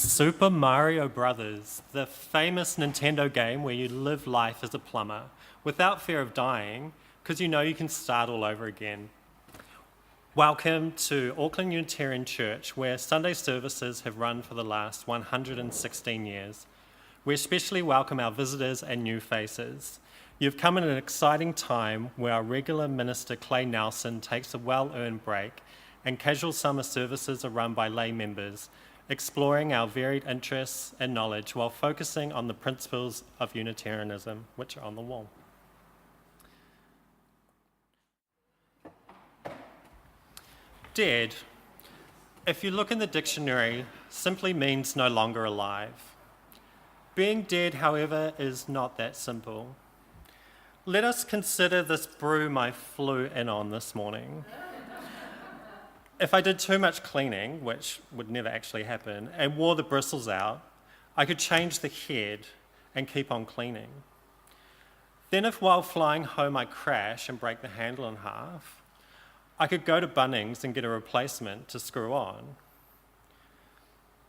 Super Mario Brothers, the famous Nintendo game where you live life as a plumber without fear of dying because you know you can start all over again. Welcome to Auckland Unitarian Church, where Sunday services have run for the last 116 years. We especially welcome our visitors and new faces. You've come at an exciting time where our regular minister Clay Nelson takes a well-earned break and casual summer services are run by lay members, exploring our varied interests and knowledge while focusing on the principles of Unitarianism, which are on the wall. Dead, if you look in the dictionary, simply means no longer alive. Being dead, however, is not that simple. Let us consider this broom I flew in on this morning. If I did too much cleaning, which would never actually happen, and wore the bristles out, I could change the head and keep on cleaning. Then if while flying home I crash and break the handle in half, I could go to Bunnings and get a replacement to screw on.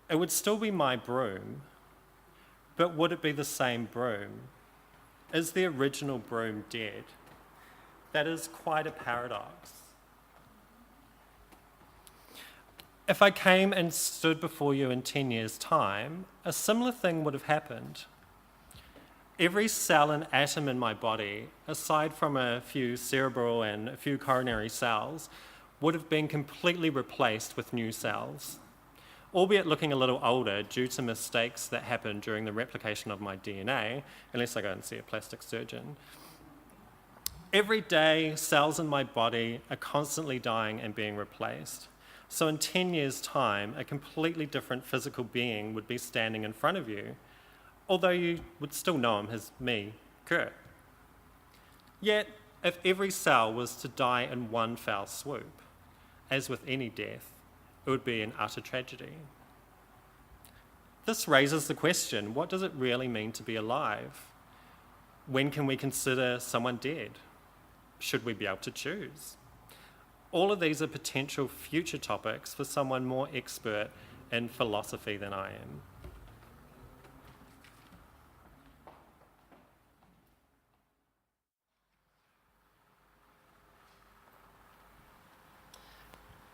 It would still be my broom, but would it be the same broom? Is the original broom dead? That is quite a paradox. If I came and stood before you in 10 years' time, a similar thing would have happened. Every cell and atom in my body, aside from a few cerebral and a few coronary cells, would have been completely replaced with new cells, albeit looking a little older due to mistakes that happened during the replication of my DNA, unless I go and see a plastic surgeon. Every day, cells in my body are constantly dying and being replaced. So in 10 years' time, a completely different physical being would be standing in front of you, although you would still know him as me, Kurt. Yet, if every cell was to die in one foul swoop, as with any death, it would be an utter tragedy. This raises the question, what does it really mean to be alive? When can we consider someone dead? Should we be able to choose? All of these are potential future topics for someone more expert in philosophy than I am.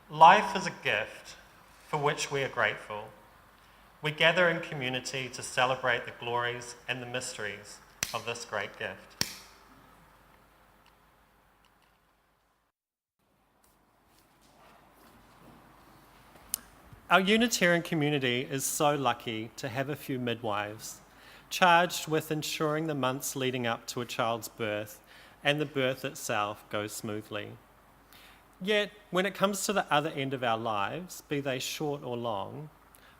Life is a gift for which we are grateful. We gather in community to celebrate the glories and the mysteries of this great gift. Our Unitarian community is so lucky to have a few midwives charged with ensuring the months leading up to a child's birth and the birth itself goes smoothly. Yet, when it comes to the other end of our lives, be they short or long,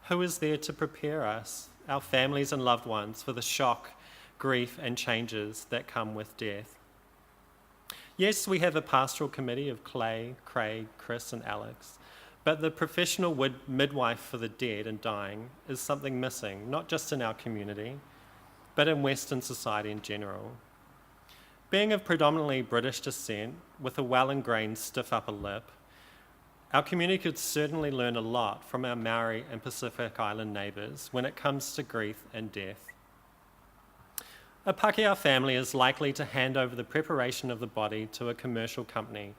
who is there to prepare us, our families and loved ones, for the shock, grief and changes that come with death? Yes, we have a pastoral committee of Clay, Craig, Chris and Alex, but the professional midwife for the dead and dying is something missing, not just in our community, but in Western society in general. Being of predominantly British descent, with a well-ingrained stiff upper lip, our community could certainly learn a lot from our Maori and Pacific Island neighbours when it comes to grief and death. A Pākehā family is likely to hand over the preparation of the body to a commercial company,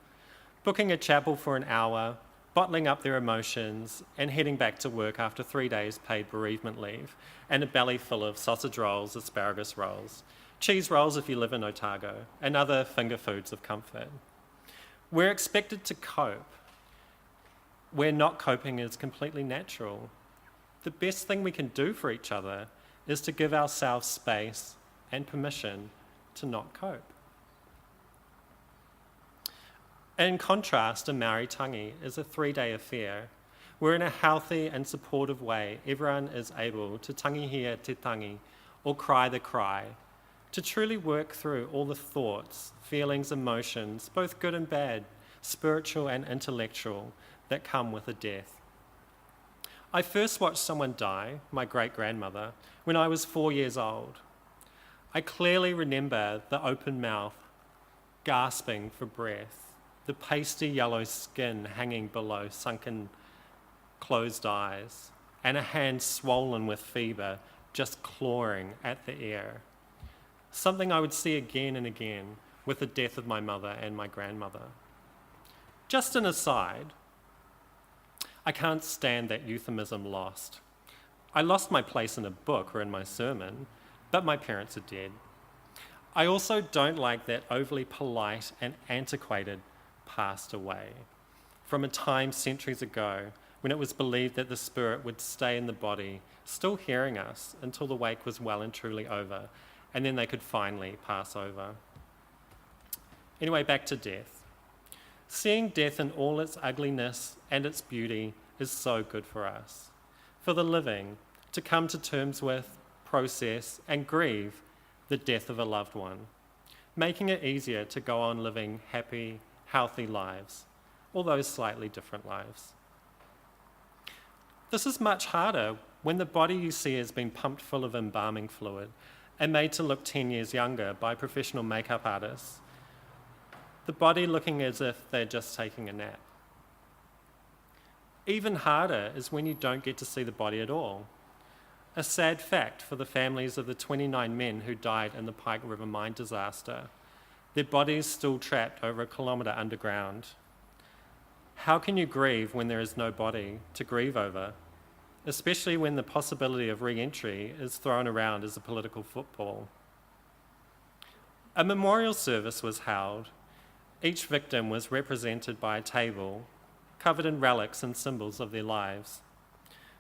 booking a chapel for an hour, bottling up their emotions and heading back to work after 3 days paid bereavement leave and a belly full of sausage rolls, asparagus rolls, cheese rolls if you live in Otago, and other finger foods of comfort. We're expected to cope, where not coping is completely natural. The best thing we can do for each other is to give ourselves space and permission to not cope. In contrast, a Maori tangi is a 3-day affair, where in a healthy and supportive way, everyone is able to tangihia te tangi, or cry the cry, to truly work through all the thoughts, feelings, emotions, both good and bad, spiritual and intellectual, that come with a death. I first watched someone die, my great-grandmother, when I was 4 years old. I clearly remember the open mouth, gasping for breath, the pasty yellow skin hanging below sunken, closed eyes, and a hand swollen with fever, just clawing at the air. Something I would see again and again with the death of my mother and my grandmother. Just an aside, I can't stand that euphemism lost. I lost my place in a book or in my sermon, but my parents are dead. I also don't like that overly polite and antiquated passed away, from a time centuries ago when it was believed that the spirit would stay in the body, still hearing us until the wake was well and truly over, and then they could finally pass over. Anyway, back to death. Seeing death in all its ugliness and its beauty is so good for us. For the living, to come to terms with, process, and grieve the death of a loved one, making it easier to go on living happy, healthy lives, although slightly different lives. This is much harder when the body you see has been pumped full of embalming fluid and made to look 10 years younger by professional makeup artists, the body looking as if they're just taking a nap. Even harder is when you don't get to see the body at all. A sad fact for the families of the 29 men who died in the Pike River mine disaster. Their bodies still trapped over a kilometre underground. How can you grieve when there is no body to grieve over, especially when the possibility of re-entry is thrown around as a political football? A memorial service was held. Each victim was represented by a table covered in relics and symbols of their lives.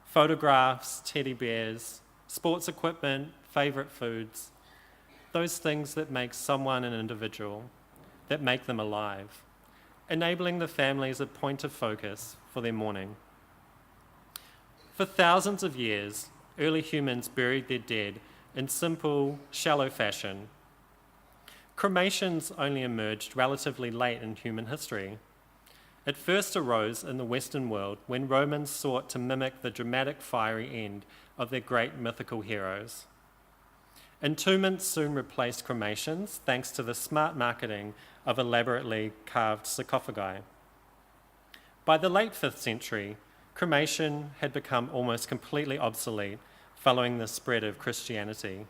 Photographs, teddy bears, sports equipment, favourite foods, those things that make someone an individual, that make them alive, enabling the families a point of focus for their mourning. For thousands of years, early humans buried their dead in simple, shallow fashion. Cremations only emerged relatively late in human history. It first arose in the Western world when Romans sought to mimic the dramatic fiery end of their great mythical heroes. Entombments soon replaced cremations thanks to the smart marketing of elaborately carved sarcophagi. By the late 5th century, cremation had become almost completely obsolete following the spread of Christianity,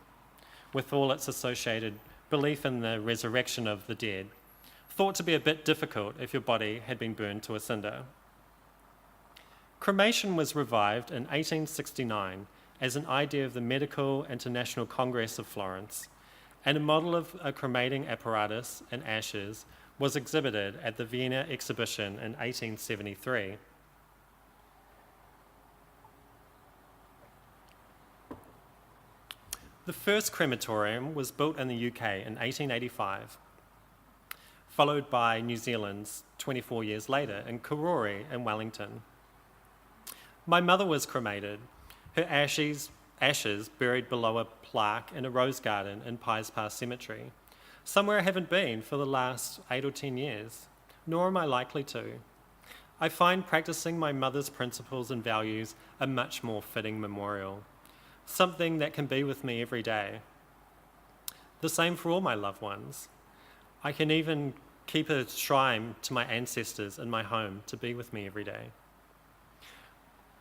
with all its associated belief in the resurrection of the dead, thought to be a bit difficult if your body had been burned to a cinder. Cremation was revived in 1869 as an idea of the Medical International Congress of Florence, and a model of a cremating apparatus and ashes was exhibited at the Vienna exhibition in 1873. The first crematorium was built in the UK in 1885, followed by New Zealand's 24 years later in Karori in Wellington. My mother was cremated, her ashes buried below a plaque in a rose garden in Pies Pass Cemetery, somewhere I haven't been for the last 8 or 10 years, nor am I likely to. I find practicing my mother's principles and values a much more fitting memorial, something that can be with me every day. The same for all my loved ones. I can even keep a shrine to my ancestors in my home to be with me every day.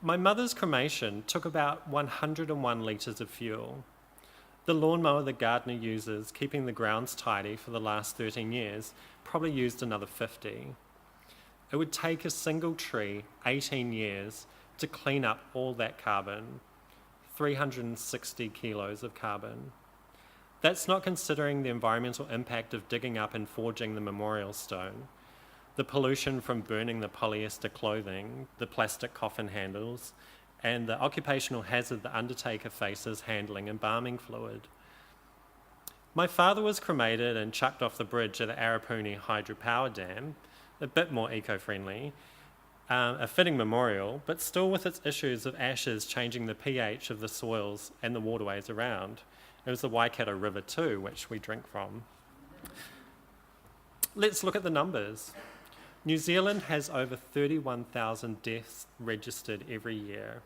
My mother's cremation took about 101 litres of fuel. The lawnmower the gardener uses, keeping the grounds tidy for the last 13 years, probably used another 50. It would take a single tree 18 years to clean up all that carbon, 360 kilos of carbon. That's not considering the environmental impact of digging up and forging the memorial stone, the pollution from burning the polyester clothing, the plastic coffin handles, and the occupational hazard the undertaker faces handling embalming fluid. My father was cremated and chucked off the bridge at the Arapuni hydropower dam, a bit more eco-friendly, a fitting memorial, but still with its issues of ashes changing the pH of the soils and the waterways around. It was the Waikato River too, which we drink from. Let's look at the numbers. New Zealand has over 31,000 deaths registered every year,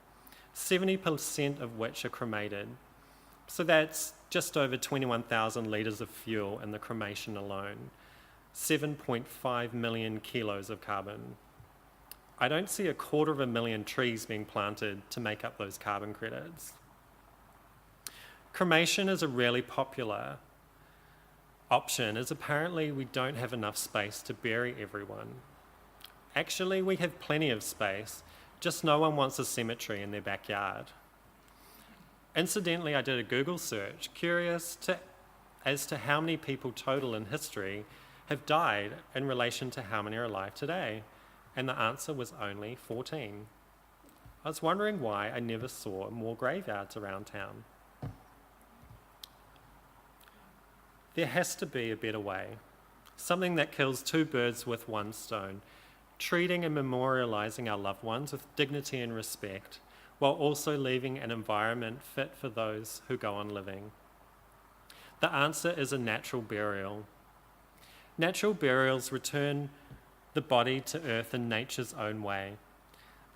70% of which are cremated. So that's just over 21,000 litres of fuel in the cremation alone, 7.5 million kilos of carbon. I don't see 250,000 trees being planted to make up those carbon credits. Cremation is a really popular option, as apparently we don't have enough space to bury everyone. Actually, we have plenty of space, just no one wants a cemetery in their backyard. Incidentally, I did a Google search, as to how many people total in history have died in relation to how many are alive today, and the answer was only 14. I was wondering why I never saw more graveyards around town. There has to be a better way, something that kills two birds with one stone, treating and memorialising our loved ones with dignity and respect, while also leaving an environment fit for those who go on living. The answer is a natural burial. Natural burials return the body to earth in nature's own way.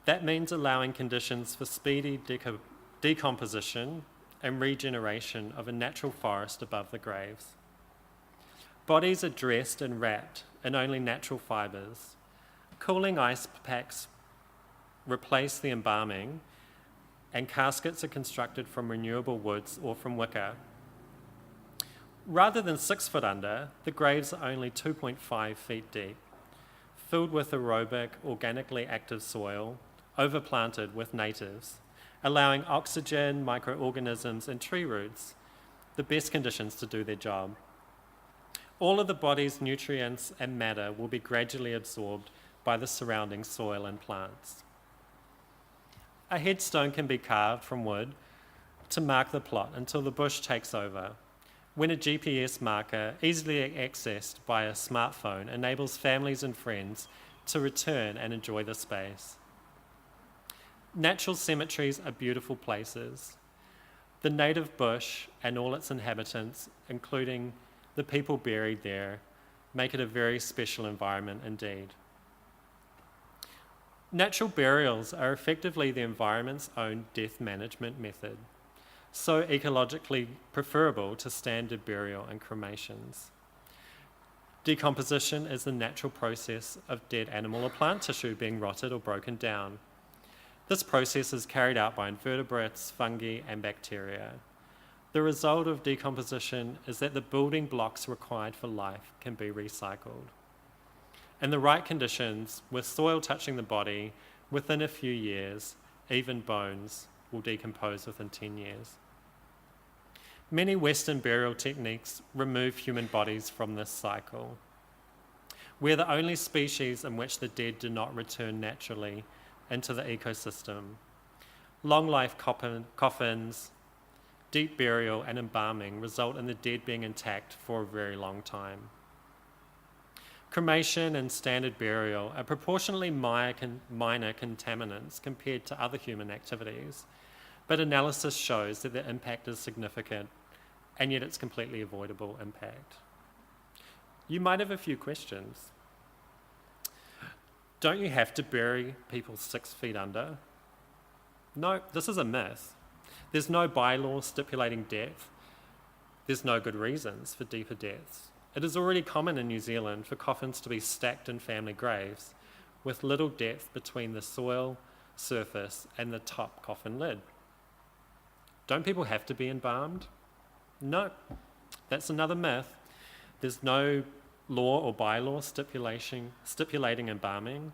That means allowing conditions for speedy decomposition and regeneration of a natural forest above the graves. Bodies are dressed and wrapped in only natural fibres. Cooling ice packs replace the embalming, and caskets are constructed from renewable woods or from wicker. Rather than 6 foot under, the graves are only 2.5 feet deep, filled with aerobic, organically active soil, overplanted with natives, allowing oxygen, microorganisms, and tree roots the best conditions to do their job. All of the body's nutrients and matter will be gradually absorbed by the surrounding soil and plants. A headstone can be carved from wood to mark the plot until the bush takes over, when a GPS marker, easily accessed by a smartphone, enables families and friends to return and enjoy the space. Natural cemeteries are beautiful places. The native bush and all its inhabitants, including the people buried there, make it a very special environment indeed. Natural burials are effectively the environment's own death management method, so ecologically preferable to standard burial and cremations. Decomposition is the natural process of dead animal or plant tissue being rotted or broken down. This process is carried out by invertebrates, fungi, and bacteria. The result of decomposition is that the building blocks required for life can be recycled. In the right conditions, with soil touching the body, within a few years, even bones will decompose within 10 years. Many Western burial techniques remove human bodies from this cycle. We're the only species in which the dead do not return naturally into the ecosystem. Long life coffins, deep burial, and embalming result in the dead being intact for a very long time. Cremation and standard burial are proportionally minor contaminants compared to other human activities, but analysis shows that the impact is significant, and yet it's completely avoidable impact. You might have a few questions. Don't you have to bury people 6 feet under? No, this is a myth. There's no bylaw stipulating depth. There's no good reasons for deeper depths. It is already common in New Zealand for coffins to be stacked in family graves, with little depth between the soil surface and the top coffin lid. Don't people have to be embalmed? No, that's another myth. There's no law or bylaw stipulating embalming.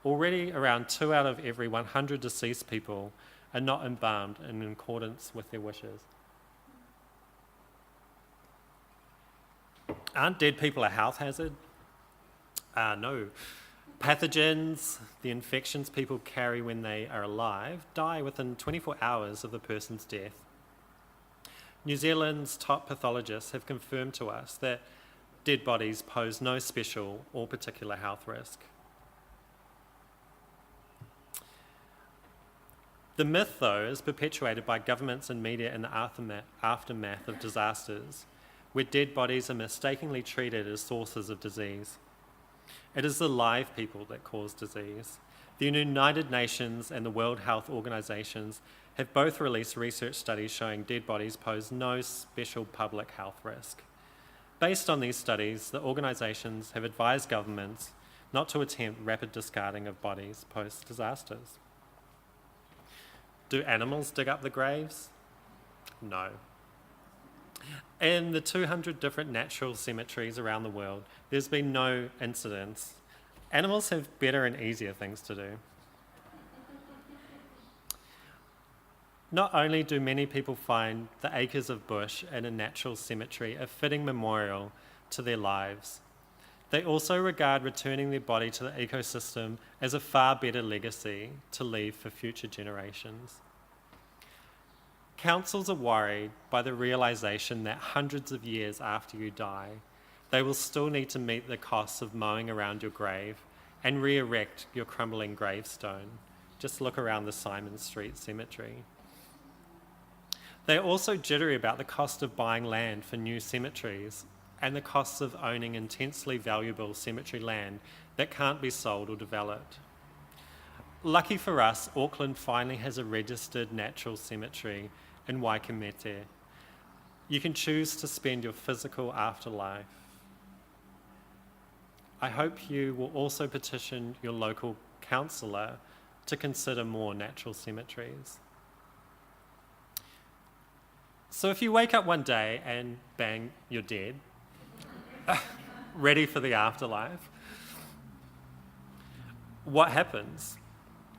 Already around 2 out of every 100 deceased people are not embalmed in accordance with their wishes. Aren't dead people a health hazard? No. Pathogens, the infections people carry when they are alive, die within 24 hours of the person's death. New Zealand's top pathologists have confirmed to us that dead bodies pose no special or particular health risk. The myth, though, is perpetuated by governments and media in the aftermath of disasters, where dead bodies are mistakenly treated as sources of disease. It is the live people that cause disease. The United Nations and the World Health Organizations have both released research studies showing dead bodies pose no special public health risk. Based on these studies, the organizations have advised governments not to attempt rapid discarding of bodies post-disasters. Do animals dig up the graves? No. In the 200 different natural cemeteries around the world, there's been no incidents. Animals have better and easier things to do. Not only do many people find the acres of bush in a natural cemetery a fitting memorial to their lives, they also regard returning their body to the ecosystem as a far better legacy to leave for future generations. Councils are worried by the realisation that hundreds of years after you die, they will still need to meet the costs of mowing around your grave and re-erect your crumbling gravestone. Just look around the Simon Street Cemetery. They are also jittery about the cost of buying land for new cemeteries and the costs of owning intensely valuable cemetery land that can't be sold or developed. Lucky for us, Auckland finally has a registered natural cemetery in Waikimete. You can choose to spend your physical afterlife. I hope you will also petition your local councillor to consider more natural cemeteries. So if you wake up one day and bang, you're dead, ready for the afterlife, what happens?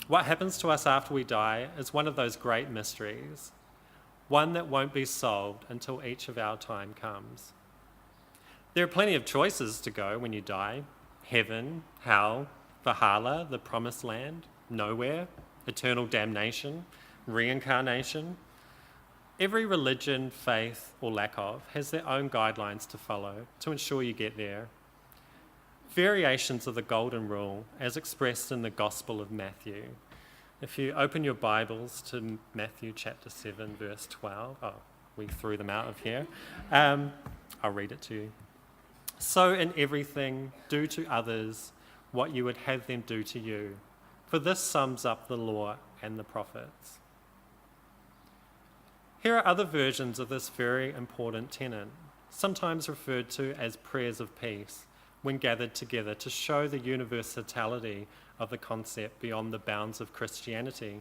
What happens to us after we die is one of those great mysteries, one that won't be solved until each of our time comes. There are plenty of choices to go when you die: heaven, hell, Valhalla, the promised land, nowhere, eternal damnation, reincarnation. Every religion, faith, or lack of has their own guidelines to follow to ensure you get there. Variations of the golden rule as expressed in the Gospel of Matthew. If you open your Bibles to Matthew chapter 7, verse 12, we threw them out of here. I'll read it to you. So in everything, do to others what you would have them do to you, for this sums up the law and the prophets. Here are other versions of this very important tenet, sometimes referred to as prayers of peace, when gathered together to show the universality of the concept beyond the bounds of Christianity.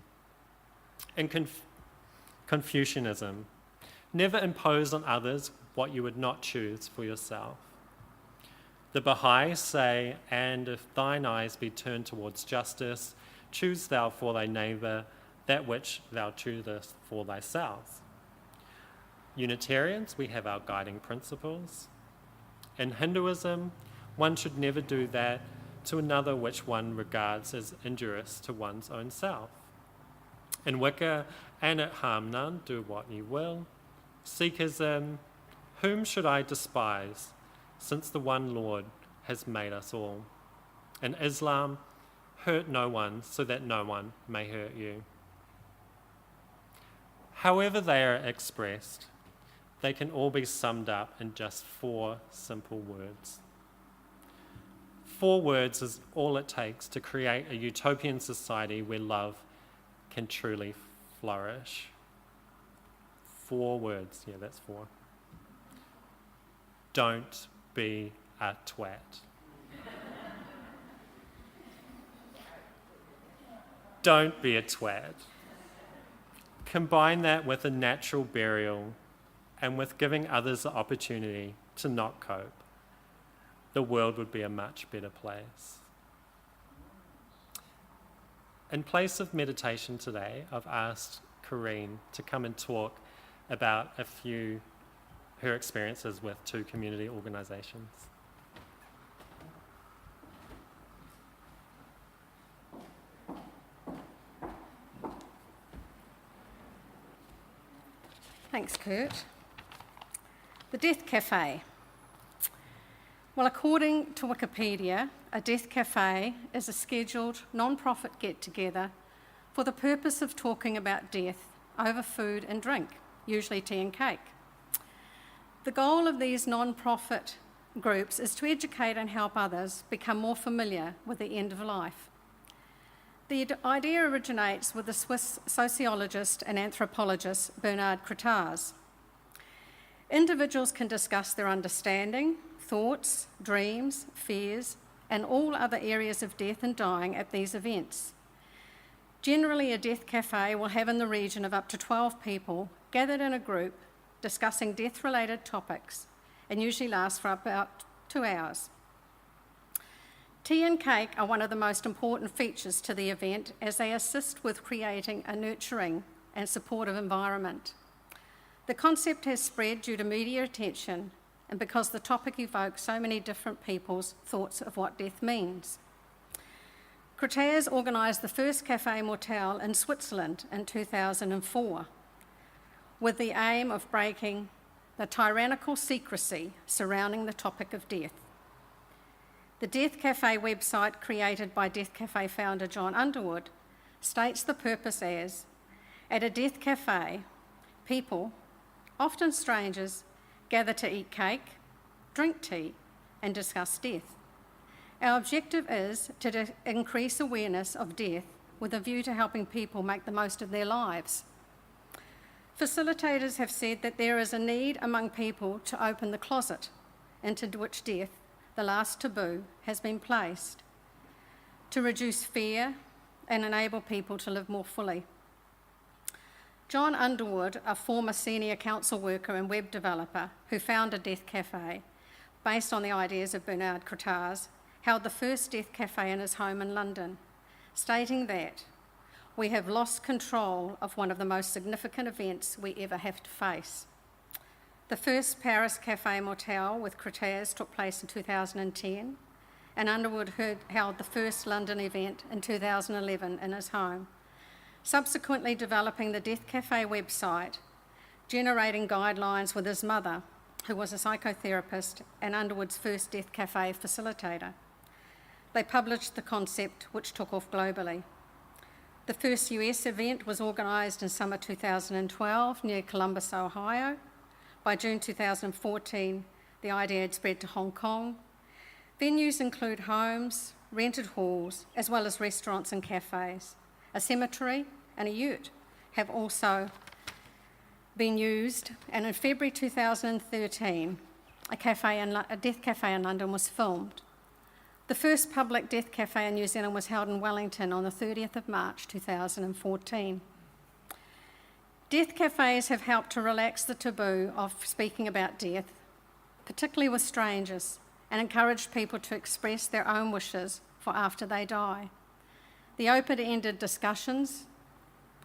In Confucianism, never impose on others what you would not choose for yourself. The Baha'i say, and if thine eyes be turned towards justice, choose thou for thy neighbour that which thou choosest for thyself. Unitarians, we have our guiding principles. In Hinduism, one should never do that to another which one regards as injurious to one's own self. In Wicca, and at harm none, do what you will. Sikhism, whom should I despise, since the one Lord has made us all? In Islam, hurt no one so that no one may hurt you. However they are expressed, they can all be summed up in just 4 simple words. 4 words is all it takes to create a utopian society where love can truly flourish. 4 words, yeah, that's 4. Don't be a twat. Don't be a twat. Combine that with a natural burial and with giving others the opportunity to not cope. The world would be a much better place. In place of meditation today, I've asked Corrine to come and talk about her experiences with 2 community organisations. Thanks, Kurt. The Death Cafe. Well, according to Wikipedia, a death cafe is a scheduled non-profit get-together for the purpose of talking about death over food and drink, usually tea and cake. The goal of these non-profit groups is to educate and help others become more familiar with the end of life. The idea originates with the Swiss sociologist and anthropologist Bernard Crotaz. Individuals can discuss their understanding, thoughts, dreams, fears, and all other areas of death and dying at these events. Generally, a death cafe will have in the region of up to 12 people gathered in a group discussing death-related topics and usually lasts for about 2 hours. Tea and cake are one of the most important features to the event as they assist with creating a nurturing and supportive environment. The concept has spread due to media attention and because the topic evokes so many different people's thoughts of what death means. Crotaz organised the first Café Mortel in Switzerland in 2004 with the aim of breaking the tyrannical secrecy surrounding the topic of death. The Death Cafe website created by Death Cafe founder John Underwood states the purpose as, at a death cafe, people, often strangers, gather to eat cake, drink tea, and discuss death. Our objective is to increase awareness of death with a view to helping people make the most of their lives. Facilitators have said that there is a need among people to open the closet into which death, the last taboo, has been placed, to reduce fear and enable people to live more fully. John Underwood, a former senior council worker and web developer who founded Death Cafe, based on the ideas of Bernard Crotaz, held the first Death Cafe in his home in London, stating that we have lost control of one of the most significant events we ever have to face. The first Paris Café Mortel with Crotaz took place in 2010, and Underwood held the first London event in 2011 in his home, subsequently developing the Death Cafe website, generating guidelines with his mother, who was a psychotherapist and Underwood's first Death Cafe facilitator. They published the concept, which took off globally. The first US event was organised in summer 2012 near Columbus, Ohio. By June 2014, the idea had spread to Hong Kong. Venues include homes, rented halls, as well as restaurants and cafes. A cemetery and a yurt have also been used, and in February 2013, a death cafe in London was filmed. The first public death cafe in New Zealand was held in Wellington on the 30th of March 2014. Death cafes have helped to relax the taboo of speaking about death, particularly with strangers, and encouraged people to express their own wishes for after they die. The open-ended discussions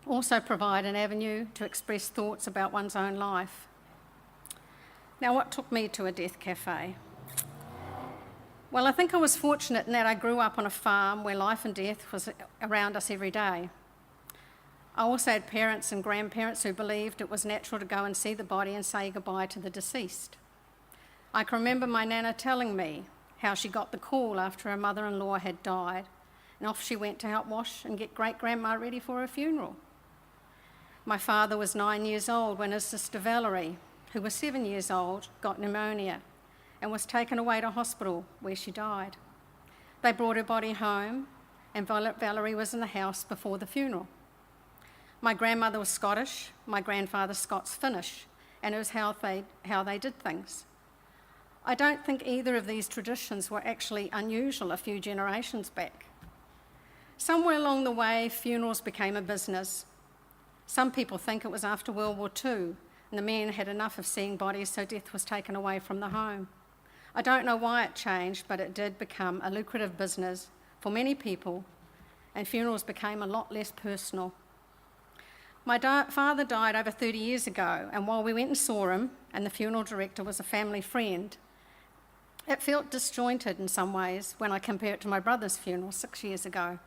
also provide an avenue to express thoughts about one's own life. Now, what took me to a death cafe? Well, I think I was fortunate in that I grew up on a farm where life and death was around us every day. I also had parents and grandparents who believed it was natural to go and see the body and say goodbye to the deceased. I can remember my nana telling me how she got the call after her mother-in-law had died, and off she went to help wash and get great-grandma ready for her funeral. My father was 9 years old when his sister Valerie, who was 7 years old, got pneumonia and was taken away to hospital where she died. They brought her body home and Valerie was in the house before the funeral. My grandmother was Scottish, my grandfather Scots-Finnish, and it was how they did things. I don't think either of these traditions were actually unusual a few generations back. Somewhere along the way, funerals became a business. Some people think it was after World War II, and the men had enough of seeing bodies, so death was taken away from the home. I don't know why it changed, but it did become a lucrative business for many people, and funerals became a lot less personal. My father died over 30 years ago, and while we went and saw him, and the funeral director was a family friend, it felt disjointed in some ways when I compare it to my brother's funeral 6 years ago.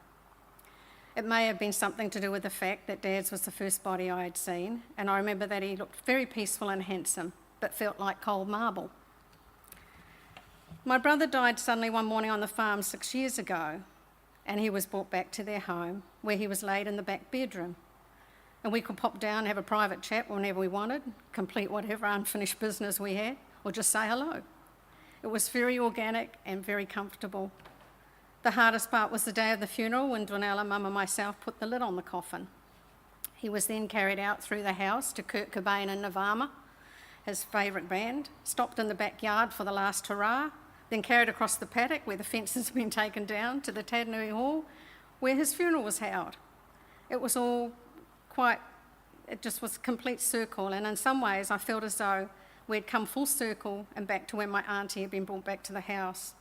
It may have been something to do with the fact that Dad's was the first body I had seen, and I remember that he looked very peaceful and handsome, but felt like cold marble. My brother died suddenly one morning on the farm 6 years ago, and he was brought back to their home, where he was laid in the back bedroom. And we could pop down and have a private chat whenever we wanted, complete whatever unfinished business we had, or just say hello. It was very organic and very comfortable. The hardest part was the day of the funeral when Dwanella, Mum and myself put the lid on the coffin. He was then carried out through the house to Kurt Cobain and Nirvana, his favourite band, stopped in the backyard for the last hurrah, then carried across the paddock where the fences had been taken down to the Tatanui Hall where his funeral was held. It was all it just was a complete circle, and in some ways I felt as though we'd come full circle and back to when my auntie had been brought back to the house.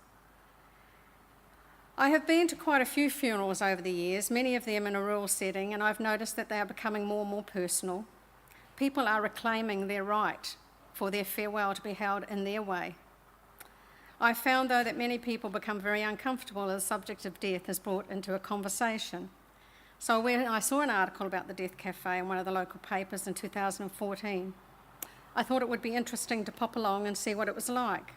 I have been to quite a few funerals over the years, many of them in a rural setting, and I've noticed that they are becoming more and more personal. People are reclaiming their right for their farewell to be held in their way. I found, though, that many people become very uncomfortable as the subject of death is brought into a conversation. So when I saw an article about the Death Cafe in one of the local papers in 2014, I thought it would be interesting to pop along and see what it was like.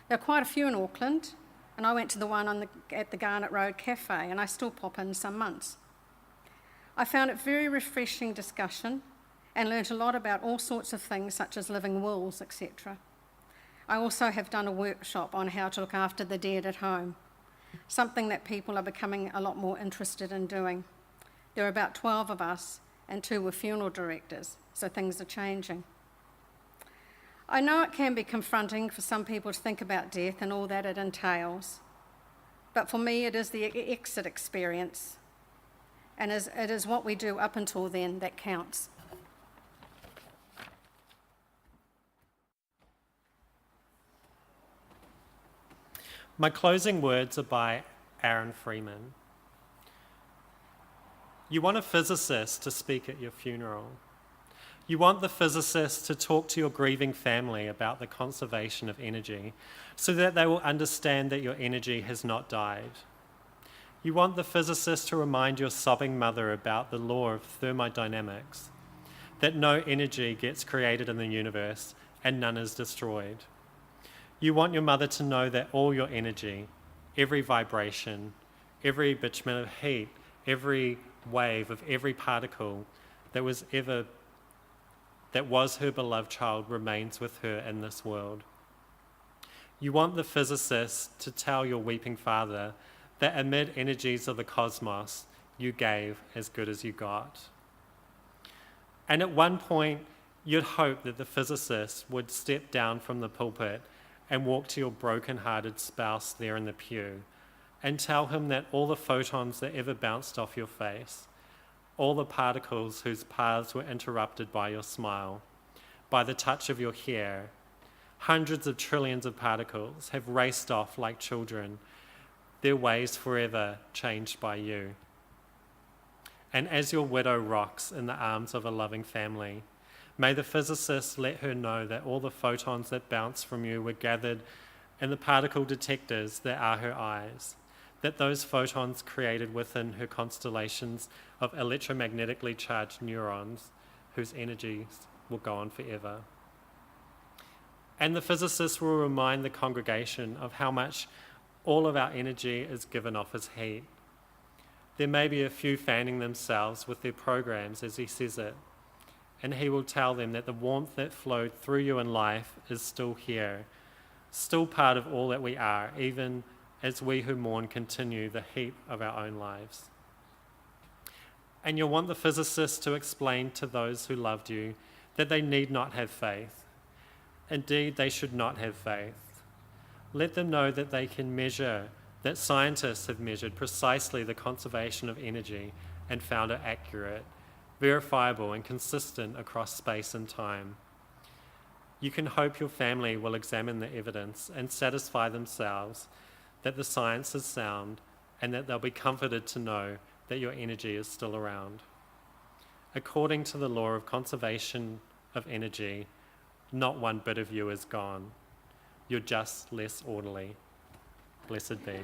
There are quite a few in Auckland, and I went to the one at the Garnet Road Cafe, and I still pop in some months. I found it very refreshing discussion and learnt a lot about all sorts of things such as living wills, etc. I also have done a workshop on how to look after the dead at home, something that people are becoming a lot more interested in doing. There are about 12 of us, and 2 were funeral directors, so things are changing. I know it can be confronting for some people to think about death and all that it entails, but for me it is the exit experience, and it is what we do up until then that counts. My closing words are by Aaron Freeman. You want a physicist to speak at your funeral. You want the physicist to talk to your grieving family about the conservation of energy so that they will understand that your energy has not died. You want the physicist to remind your sobbing mother about the law of thermodynamics, that no energy gets created in the universe and none is destroyed. You want your mother to know that all your energy, every vibration, every bitumen of heat, every wave of every particle that was her beloved child remains with her in this world. You want the physicist to tell your weeping father that amid energies of the cosmos, you gave as good as you got. And at one point, you'd hope that the physicist would step down from the pulpit and walk to your broken-hearted spouse there in the pew and tell him that all the photons that ever bounced off your face, all the particles whose paths were interrupted by your smile, by the touch of your hair, hundreds of trillions of particles have raced off like children, their ways forever changed by you. And as your widow rocks in the arms of a loving family, may the physicist let her know that all the photons that bounce from you were gathered in the particle detectors that are her eyes, that those photons created within her constellations of electromagnetically charged neurons whose energies will go on forever. And the physicist will remind the congregation of how much all of our energy is given off as heat. There may be a few fanning themselves with their programs as he says it, and he will tell them that the warmth that flowed through you in life is still here, still part of all that we are, even as we who mourn continue the heat of our own lives. And you'll want the physicist to explain to those who loved you that they need not have faith. Indeed, they should not have faith. Let them know that they can measure, that scientists have measured precisely the conservation of energy and found it accurate, verifiable and consistent across space and time. You can hope your family will examine the evidence and satisfy themselves that the science is sound and that they'll be comforted to know that your energy is still around. According to the law of conservation of energy, not one bit of you is gone. You're just less orderly. Blessed be.